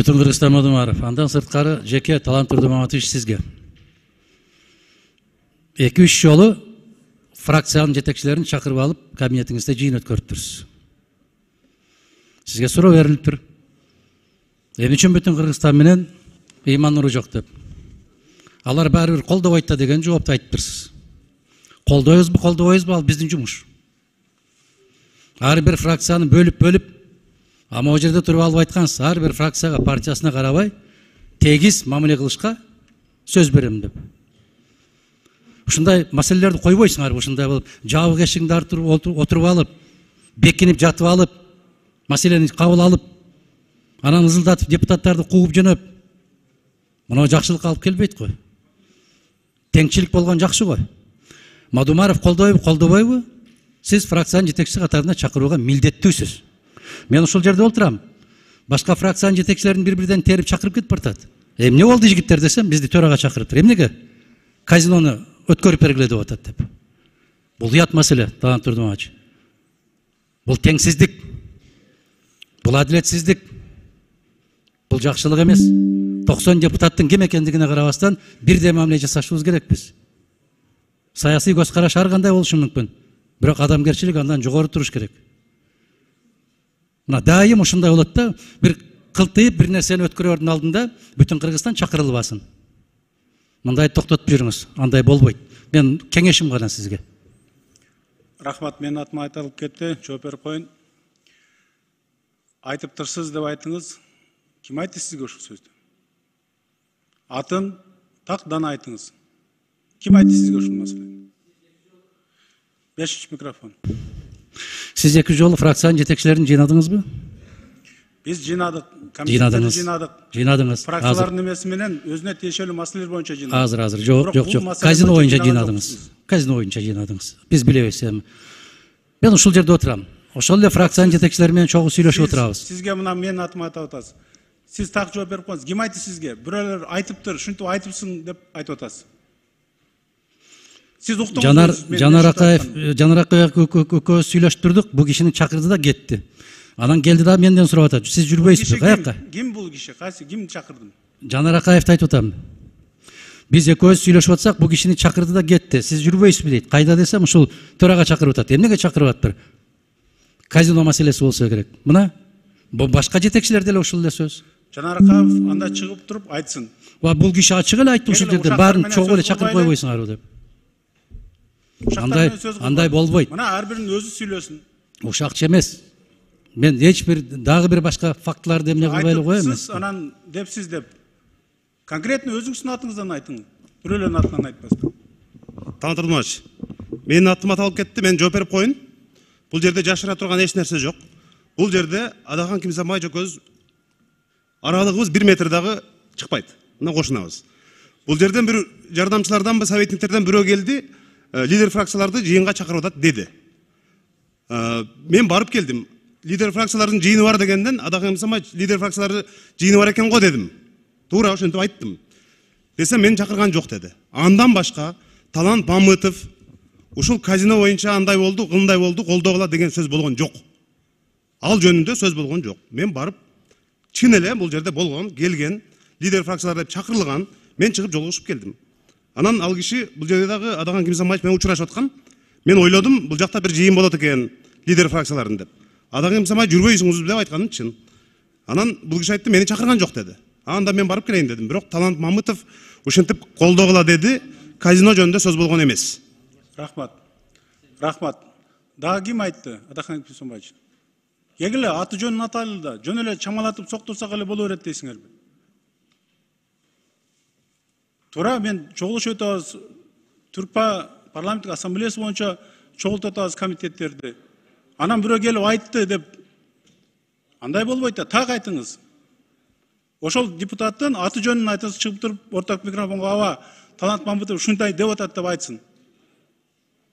Бүтін Кыргызстан Мадумаров, андан сырткары жеке Талант Турдумаматович сизге. 2-3 жолу фракциянын жетекчилерин чакырып алып, кабинетиңизде жыйын өткөрүптүрсүз. Сизге суроо берилиптир. Эмне үчүн бүтүн Кыргызстан менен ыйман нуру жок деп. Алар баары бир колдобойт да деген жоопту айтыптырсыз. Колдойбузбу, колдобойбузбу, ал биздин жумуш. Ар бир фракцияны бөлүп, ама о жерде туруп алып айткансыз, ар бир фракцияга, партиясына карабай, тегиз мамиле кылышка сөз берем деп. Ушундай маселелерди койбойсуңар, ушундай болуп, жабык эшигинде отуруп алып, бекинип жатып алып, маселени кабыл алып, анан ызылдатып депутаттарды кууп жөнөп. Мына жакшылыкка алып келбейт го. Теңчилик болгон жакшы го. Мадумаров колдойбу, колдобойбу? Сиз фракциянын жетекчиси катарына чакырууга милдеттүүсүз. Мен ушул жерде отурам. Башка фракциянын жетекчилерин бири-бирден терип чакырып кетип бартат. Эмне болду жигиттер десем, бизди төрага чакырыптыр. Эмнеге казинону өткөрүп бергиле деп атат деп. Бул уят маселе, Талант Турдумаматович. Бул теңсиздик. Бул адилетсиздик. Бул жакшылык эмес. 90 депутаттын ким экендигине карабастан бирдей мамиле жасашыбыз керекпиз. Саясий көз караш ар кандай болушу мүмкүн. Бирок адамгерчилик андан жогору туруш керек. Мына дайым ушундай болот да, бир кылтыйып бир нерсени өткөрөрдүн алдында бүтүн Кыргызстан чакырылбасын. Мындай токтотуп жүрүңүз, андай болбойт. Мен кеңешим гана сизге. Рахмат, менин атыма айтылып кетти, жооп берип коюн. Айтыптырсыз деп айттыңыз. Ким айтты сизге ушул сөздү? Атын такдан айтыңыз. Ким айтты сизге ушул маселени? 5 микрофон. Сиз 2 жолу фракциянын жетекчилерин жыйнадыңызбы? Биз жыйнадык, комитеттерди жыйнадыңыз. Фракциялардын эмеси менен өзүнө тиешелүү маселелер боюнча жыйнадык. Азыр, жок. Казино боюнча жыйнадыңыз. Казино боюнча жыйнадыңыз. Биз билебиз эми. Мен ушул жерде отурам. Ошол эле фракциянын жетекчилери менен чогуу сүйлөшүп отурабыз. Сизге мына менин атыма айтып атасыз. Сиз так жооп берип коюңуз. Ким айтты сизге? Бирөөлөр айтыптыр, ушинтип айтыпсың деп айтып атасыз. Сиз уктуңуз. Жанар Акаев экөөбүз сүйлөшүп турдук, бул кишини чакырды да кетти. Анан келди да менден сурап атат. Сиз жүрбөйсүзбү каяка? Ким бул киши? Кайсы ким чакырдым? Жанар Акаевди айтып атам. Биз экөөбүз сүйлөшүп атсак, бул кишини чакырды да кетти. Сиз жүрбөйсүзбү дейт. Кайда десем, ушул төрага чакырып атат. Эмнеге чакырып атпыр? Казино маселеси болсо керек. Мына башка жетекчилер деле ушул эле сөз. Жанар Акаев анда чыгып туруп айтсын. Бул киши ачык эле айтты ушул жерде. Баарын чогуу эле чакырып койбойсуңарбы деп. Андай болбойт. Мына ар биринин өзү сүйлөсүн. Ушакчы эмес. Мен эч бир дагы бир башка фактыларды эмне кылбай эле коем. Сиз анан депсиз деп. Конкретно өзүңүздүн атыңыздан айтыңыз. Бирөөлөрдүн атынан айтпастан. Талант Турдумаматович, менин атым аталып кетти, мен жооп берип коюн. Бул жерде жашыра турган эч нерсе жок. Бул жерде Адахан Кимсанбаевич экөөбүз аралыгыбыз 1 метр дагы чыкпайт. Мына кошунабыз. Бул жерден бир жардамчылардан, советниктерден бирөө келди, лидер фракцияларды жыйынга чакырып атат деди. Мен барып келдим. Лидер фракциялардын жыйыны бар дегенден, Адахан Кимсанбаевич лидер фракцияларды жыйыны бар экен го дедим. Туура ошентип айттым. Десем мен чакырган жок деди. Андан башка Талант Мамытов ушул казино боюнча андай болду, кындай болду, колдогула деген сөз болгон жок. Ал жөнүндө сөз болгон жок. Мен барып чын эле бул жерде болгон, келген, лидер фракциялар деп чакырылган, мен чыгып жолугушуп келдим. Анан ал киши бул жерде дагы Адахан Кимсанбаевич менен учурашып аткан. Мен ойлодум, бул жакта бир жыйын болот экен лидер фракцияларын деп. Адахан Кимсанбаевич жүрбөйсүңүз деп айтканым чын. Анан бул киши айтты, мени чакырган жок деди. Анда мен барып келейин дедим. Бирок Талант Мамытов ушинтип колдогула деди. Казино жөнүндө сөз болгон эмес. Рахмат. Рахмат. Дагы ким айтты? Адахан Кимсанбаевич. Эгиле аты жөнүн атайлы да, жөн эле чамалатып соктурсак эле боло берет дейсиңерби? Туура, мен чогулуш өтөбүз. Түркпа парламенттик ассамблеясы боюнча чогултуп атабыз комитеттерди. Анан бирөө келип айтты деп. Андай болбойт да, так айтыңыз. Ошол депутаттын аты жөнүн айтыңыз, чыгып туруп орток микрофонго аба Талант Мамытов ушундай деп атат деп айтсын.